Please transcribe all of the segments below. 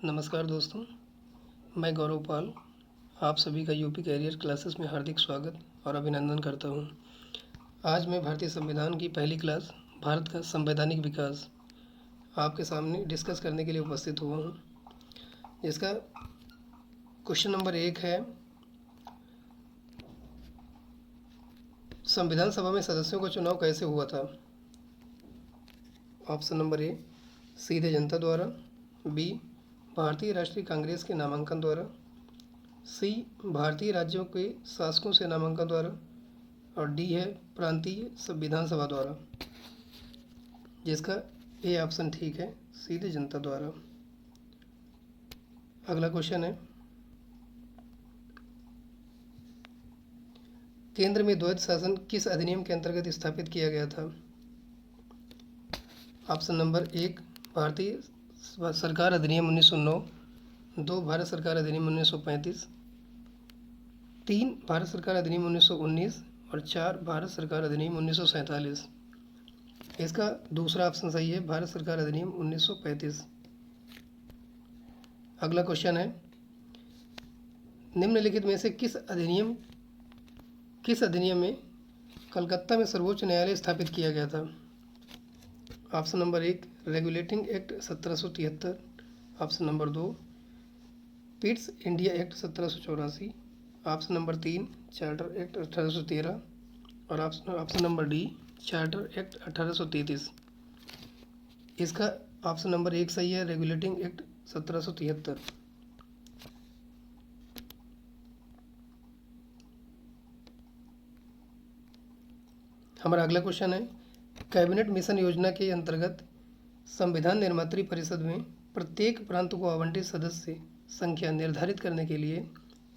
नमस्कार दोस्तों, मैं गौरव पाल आप सभी का यूपी कैरियर क्लासेस में हार्दिक स्वागत और अभिनंदन करता हूं। आज मैं भारतीय संविधान की पहली क्लास भारत का संवैधानिक विकास आपके सामने डिस्कस करने के लिए उपस्थित हुआ हूं। इसका क्वेश्चन नंबर 1 है, संविधान सभा में सदस्यों का चुनाव कैसे हुआ था? ऑप्शन नंबर ए, सीधे जनता द्वारा, बी, भारतीय राष्ट्रीय कांग्रेस के नामांकन द्वारा, सी, भारतीय राज्यों के शासकों से नामांकन द्वारा, और डी है प्रांतीय संविधान सभा द्वारा, जिसका ए ऑप्शन ठीक है, सीधे जनता द्वारा। अगला क्वेश्चन है, केंद्र में द्वैध शासन किस अधिनियम के अंतर्गत स्थापित किया गया था? ऑप्शन नंबर 1, भारतीय सरकार अधिनियम 1909, 2, भारत सरकार अधिनियम 1935, 3, भारत सरकार अधिनियम 1919 और 4, भारत सरकार अधिनियम 1947। इसका दूसरा ऑप्शन सही है, भारत सरकार अधिनियम 1935। अगला क्वेश्चन है, निम्नलिखित में से किस अधिनियम में कलकत्ता में सर्वोच्च न्यायालय स्थापित किया गया था? Option number 1, regulating act 1773, option number 2, Pitt's India act 1784, option number 3, charter act 1813 और option number D, charter act 1833। इसका ऑप्शन नंबर 1 सही है, रेगुलेटिंग एक्ट 1773। हमारा अगला क्वेश्चन है, कैबिनेट मिशन योजना के अंतर्गत संविधान निर्मात्री परिषद में प्रत्येक प्रांत को आवंटित सदस्य संख्या निर्धारित करने के लिए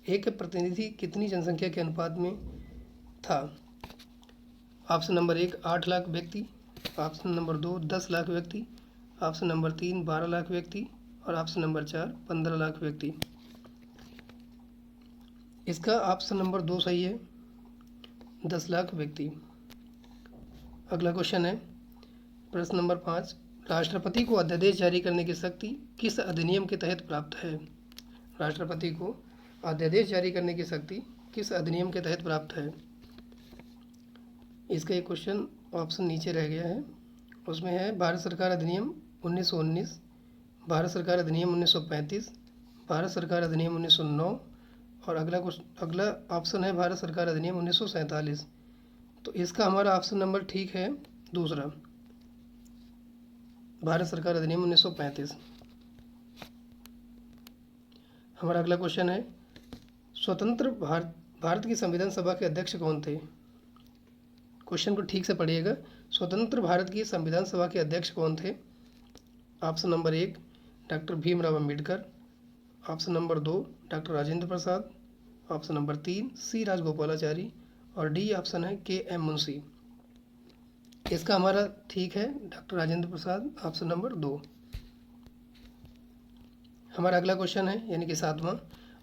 एक प्रतिनिधि कितनी जनसंख्या के अनुपात में था? ऑप्शन नंबर 1, 8 लाख व्यक्ति, ऑप्शन नंबर 2, 10 लाख व्यक्ति, ऑप्शन नंबर 3, 12 लाख व्यक्ति और ऑप्शन नंबर 4, 15 लाख व्यक्ति। इसका ऑप्शन नंबर 2 सही है, 10 लाख व्यक्ति। अगला क्वेश्चन है, प्रश्न नंबर 5, राष्ट्रपति को अध्यादेश जारी करने की शक्ति किस अधिनियम के तहत प्राप्त है? राष्ट्रपति को अध्यादेश जारी करने की शक्ति किस अधिनियम के तहत प्राप्त है? इसका एक क्वेश्चन ऑप्शन नीचे रह गया है, उसमें है भारत सरकार अधिनियम 1919, भारत सरकार अधिनियम 1935, भारत सरकार अधिनियम 1909 और अगला ऑप्शन है भारत सरकार अधिनियम 1947। तो इसका हमारा ऑप्शन नंबर ठीक है, दूसरा, भारत सरकार अधिनियम 1935। हमारा अगला क्वेश्चन है, स्वतंत्र भारत की संविधान सभा के अध्यक्ष कौन थे? क्वेश्चन को ठीक से पढ़िएगा, स्वतंत्र भारत की संविधान सभा के अध्यक्ष कौन थे? Option number 1, doctor Bhimrao Ambedkar, option number 2, doctor Rajendra Prasad, option number 3, C Rajagopalachari और डी ऑप्शन है के.एम. मुंशी। इसका हमारा ठीक है, doctor Rajendra Prasad, option number 2। हमारा अगला क्वेश्चन है, यानी कि 7वां,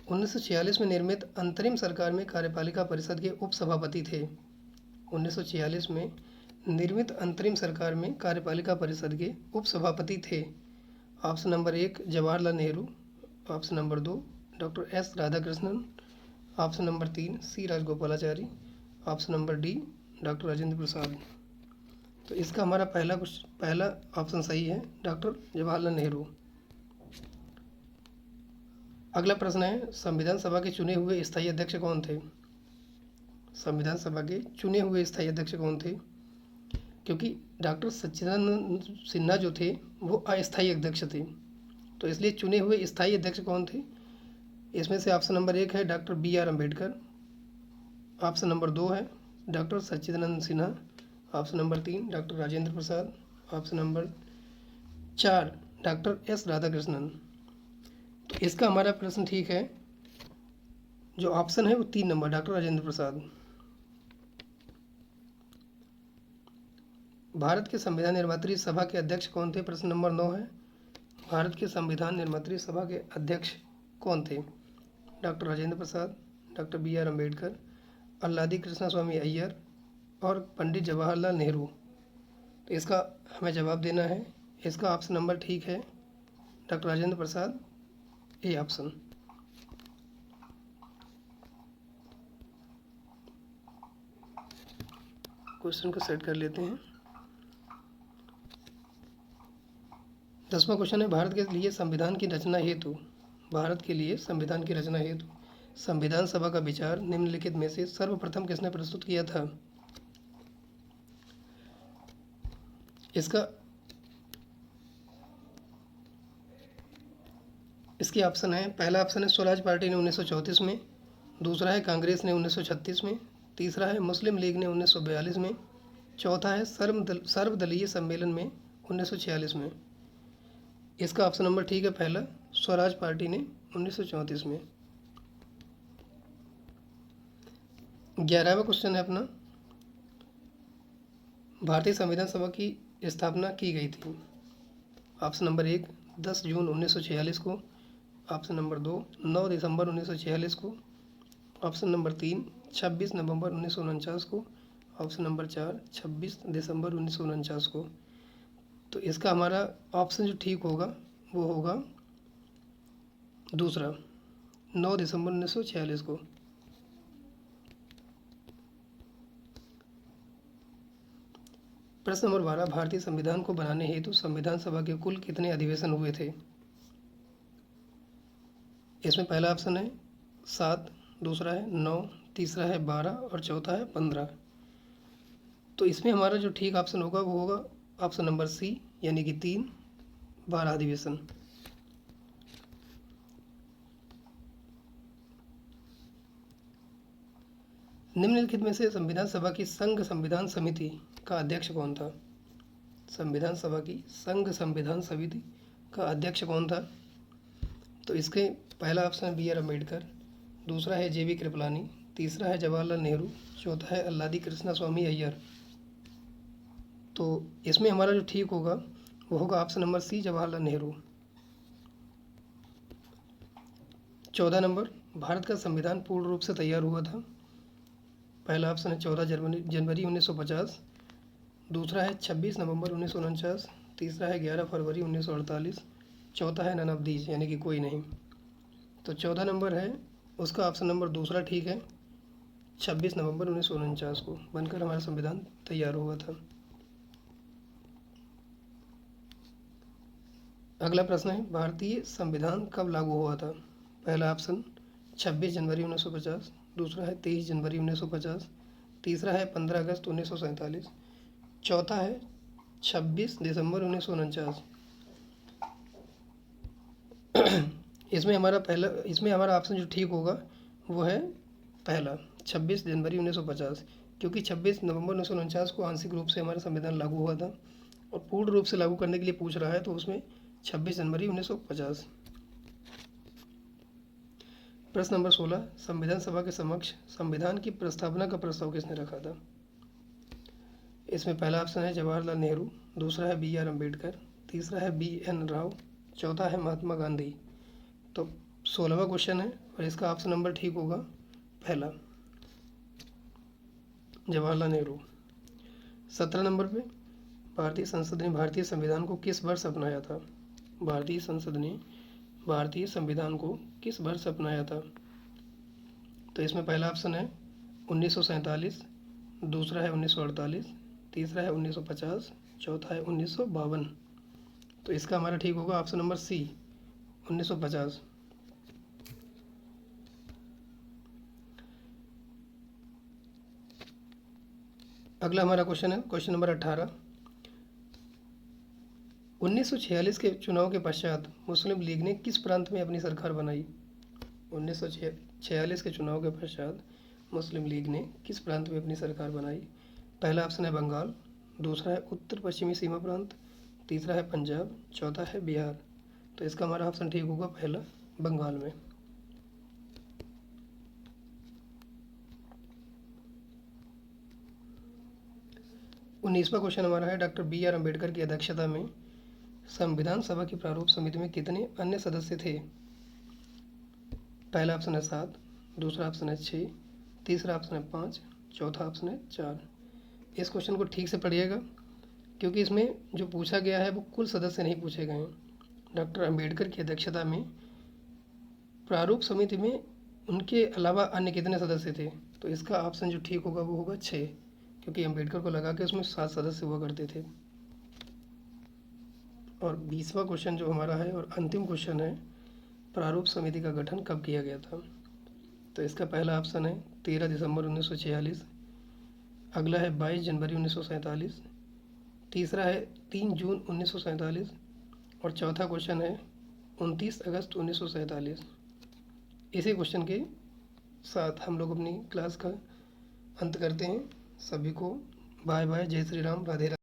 1946 में निर्मित अंतरिम सरकार में कार्यपालिका परिषद के उपसभापति थे। 1946 में निर्मित अंतरिम सरकार में कार्यपालिका परिषद के उपसभापति थे। Option number 1, Jawaharlal Nehru, option number 2, doctor S Radhakrishnan, option number 3, C Rajagopalachari, option number D, doctor Rajendra Prasad. तो इसका हमारा पहला ऑप्शन सही है, डॉक्टर जवाहरलाल नेहरू। अगला प्रश्न है, संविधान सभा के चुने हुए स्थायी अध्यक्ष कौन थे? संविधान सभा के चुने हुए स्थायी अध्यक्ष कौन थे? क्योंकि डॉक्टर सच्चिदानंद सिन्हा जो थे वो अस्थायी अध्यक्ष थे, तो इसलिए चुने हुए स्थायी अध्यक्ष कौन थे? इसमें से ऑप्शन नंबर 1 है doctor B R. Ambedkar, option number 2 है doctor Sachchidanand Sinha, option number 3 doctor Rajendra Prasad, option number 4 doctor S Radhakrishnan. तो इसका हमारा प्रश्न ठीक है, जो ऑप्शन है वो 3 नंबर, डॉक्टर राजेंद्र प्रसाद। भारत के संविधान निर्मात्री सभा के अध्यक्ष कौन थे? प्रश्न नंबर 9 है, भारत के संविधान निर्मात्री सभा के अध्यक्ष कौन थे? डॉक्टर राजेंद्र प्रसाद, डॉक्टर बी.आर. अम्बेडकर, अल्लादी कृष्णा स्वामी अय्यर और पंडित जवाहरलाल नेहरू। तो इसका हमें जवाब देना है, इसका ऑप्शन नंबर ठीक है, doctor Rajendra Prasad, A option. Question को सेट कर लेते हैं। 10वां क्वेश्चन है, भारत के लिए संविधान की रचना हेतु संविधान सभा का विचार निम्नलिखित में से सर्वप्रथम किसने प्रस्तुत किया था? इसके ऑप्शन है, पहला ऑप्शन है स्वराज पार्टी ने 1934 में, दूसरा है कांग्रेस ने 1936 में, तीसरा है मुस्लिम लीग ने 1942 में, चौथा है सर्वदलीय सम्मेलन में 1946 में। इसका ऑप्शन नंबर ठीक है पहला, स्वराज पार्टी ने 1934 में। 11वां क्वेश्चन है अपना, भारतीय संविधान सभा की स्थापना की गई थी। ऑप्शन नंबर 1 10 जून 1946 को, ऑप्शन नंबर 2 9 दिसंबर 1946 को, ऑप्शन नंबर 3 26 नवंबर 1949 को, ऑप्शन नंबर 4 26 दिसंबर 1949 को। तो इसका हमारा ऑप्शन जो ठीक होगा वो होगा दूसरा, 9 दिसंबर 1946 को। प्रश्न नंबर 12, भारतीय संविधान को बनाने हेतु संविधान सभा के कुल कितने अधिवेशन हुए थे? इसमें पहला ऑप्शन है 7, दूसरा है 9, तीसरा है 12 और चौथा है 15। तो इसमें हमारा जो ठीक ऑप्शन होगा वो होगा ऑप्शन नंबर सी, यानी कि 3, 12 अधिवेशन। निम्नलिखित में से संविधान सभा की संघ संविधान समिति का अध्यक्ष कौन था? संविधान सभा की संघ संविधान समिति का अध्यक्ष कौन था? तो इसके पहला ऑप्शन है बी आर अम्बेडकर, दूसरा है जे बी कृपलानी, तीसरा है जवाहरलाल नेहरू, चौथा है अल्लादी कृष्णा स्वामी अय्यर। तो इसमें हमारा जो ठीक होगा वो होगा option number C, Jawaharlal Nehru. 14 number, Bharat का संविधान पूर्ण रूप से तैयार हुआ था। पहला ऑप्शन है 14 जनवरी 1950, दूसरा है 26 नवंबर 1949, तीसरा है 11 फरवरी 1948, चौथा है नन ऑफ दीज, यानी कि कोई नहीं। तो 14 नंबर है उसका ऑप्शन नंबर दूसरा ठीक है, 26 नवंबर 1949 को बनकर हमारा संविधान तैयार हुआ था। अगला प्रश्न है, भारतीय संविधान कब लागू हुआ था? पहला ऑप्शन 26 जनवरी 1950, दूसरा है 23 जनवरी 1950, तीसरा है 15 अगस्त 1947, चौथा है 26 दिसंबर 1949। इसमें हमारा ऑप्शन जो ठीक होगा वो है पहला, 26 जनवरी 1950, क्योंकि 26 नवंबर 1949 को आंशिक रूप से हमारा संविधान लागू हुआ था और पूर्ण रूप से लागू करने के लिए पूछ रहा है तो उसमें 26 जनवरी 1950। प्रश्न नंबर 16, संविधान सभा के समक्ष संविधान की प्रस्तावना का प्रस्ताव किसने रखा था? इसमें पहला ऑप्शन है जवाहरलाल नेहरू, दूसरा है बी आर अम्बेडकर, तीसरा है बी एन राव, चौथा है महात्मा गांधी। तो 16वां क्वेश्चन है और इसका ऑप्शन नंबर ठीक होगा पहला, जवाहरलाल नेहरू। 17 नंबर पे, भारतीय संसद ने भारतीय संविधान को किस वर्ष अपनाया था? भारतीय संसद ने भारतीय संविधान को किस वर्ष अपनाया था? तो इसमें पहला ऑप्शन है 1947, दूसरा है 1948, तीसरा है 1950, चौथा है 1952। तो इसका हमारा ठीक होगा ऑप्शन नंबर सी, 1950। अगला हमारा क्वेश्चन है क्वेश्चन नंबर 18, 1946 के चुनाव के पश्चात मुस्लिम लीग ने किस प्रांत में अपनी सरकार बनाई? 1946 के चुनाव के पश्चात मुस्लिम लीग ने किस प्रांत में अपनी सरकार बनाई? पहला ऑप्शन है बंगाल, दूसरा है उत्तर पश्चिमी सीमा प्रांत, तीसरा है पंजाब, चौथा है बिहार। तो इसका हमारा ऑप्शन ठीक होगा पहला, बंगाल में। उन्नीसवां क्वेश्चन हमारा है, डॉक्टर बी आर अम्बेडकर की अध्यक्षता में संविधान सभा की प्रारूप समिति में कितने अन्य सदस्य थे? पहला ऑप्शन है 7, दूसरा ऑप्शन है 6, तीसरा ऑप्शन है 5, चौथा ऑप्शन है 4। इस क्वेश्चन को ठीक से पढ़िएगा क्योंकि इसमें जो पूछा गया है वो कुल सदस्य नहीं पूछे गए हैं। डॉक्टर अम्बेडकर की अध्यक्षता में प्रारूप समिति में उनके अलावा अन्य कितने सदस्य थे? तो इसका ऑप्शन जो ठीक होगा वो होगा 6, क्योंकि अम्बेडकर को लगा के उसमें 7 सदस्य हुआ करते थे। और 20वां क्वेश्चन जो हमारा है और अंतिम क्वेश्चन है, प्रारूप समिति का गठन कब किया गया था? तो इसका पहला ऑप्शन है 13 दिसंबर 1946, अगला है 22 जनवरी 1947, तीसरा है 3 जून 1947 और चौथा क्वेश्चन है 29 अगस्त 1947। इसी क्वेश्चन के साथ हम लोग अपनी क्लास का अंत करते हैं। सभी को बाय बाय, जय श्री राम, राधे राधे।